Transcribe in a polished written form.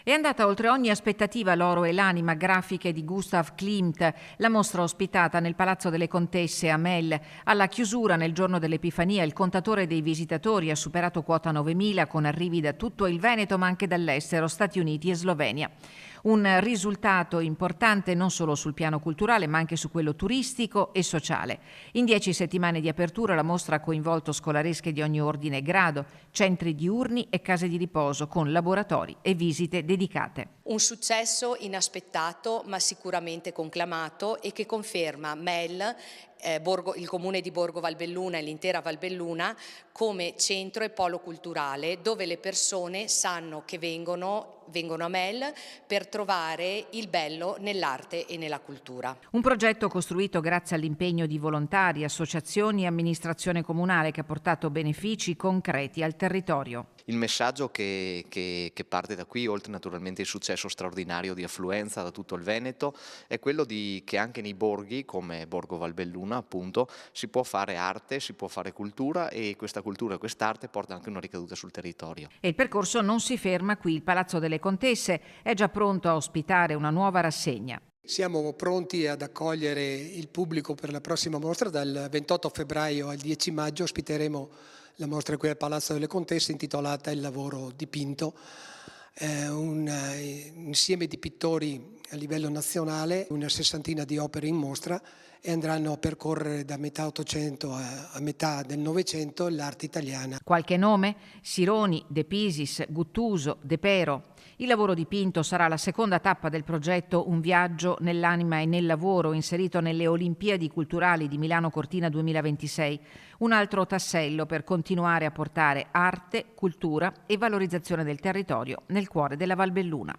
È andata oltre ogni aspettativa l'oro e l'anima grafiche di Gustav Klimt, la mostra ospitata nel Palazzo delle Contesse a Mel. Alla chiusura, nel giorno dell'Epifania, il contatore dei visitatori ha superato quota 9.000 con arrivi da tutto il Veneto ma anche dall'estero, Stati Uniti e Slovenia. Un risultato importante non solo sul piano culturale ma anche su quello turistico e sociale. In 10 settimane di apertura la mostra ha coinvolto scolaresche di ogni ordine e grado, centri diurni e case di riposo con laboratori e visite dedicate. Un successo inaspettato ma sicuramente conclamato e che conferma Mel, il comune di Borgo Valbelluna e l'intera Valbelluna come centro e polo culturale dove le persone sanno che vengono a Mel per trovare il bello nell'arte e nella cultura. Un progetto costruito grazie all'impegno di volontari, associazioni e amministrazione comunale che ha portato benefici concreti al territorio. Il messaggio che parte da qui, oltre naturalmente il successo straordinario di affluenza da tutto il Veneto, è quello che anche nei borghi, come Borgo Valbelluna appunto, si può fare arte, si può fare cultura e questa cultura e quest'arte porta anche una ricaduta sul territorio. E il percorso non si ferma qui, il Palazzo delle Contesse è già pronto a ospitare una nuova rassegna. Siamo pronti ad accogliere il pubblico per la prossima mostra. Dal 28 febbraio al 10 maggio ospiteremo la mostra qui al Palazzo delle Contesse intitolata Il lavoro dipinto, un insieme di pittori a livello nazionale, una sessantina di opere in mostra e andranno a percorrere da metà Ottocento a metà del Novecento l'arte italiana. Qualche nome? Sironi, De Pisis, Guttuso, De Pero. Il lavoro dipinto sarà la seconda tappa del progetto Un viaggio nell'anima e nel lavoro, inserito nelle Olimpiadi culturali di Milano Cortina 2026. Un altro tassello per continuare a portare arte, cultura e valorizzazione del territorio nel cuore della Valbelluna.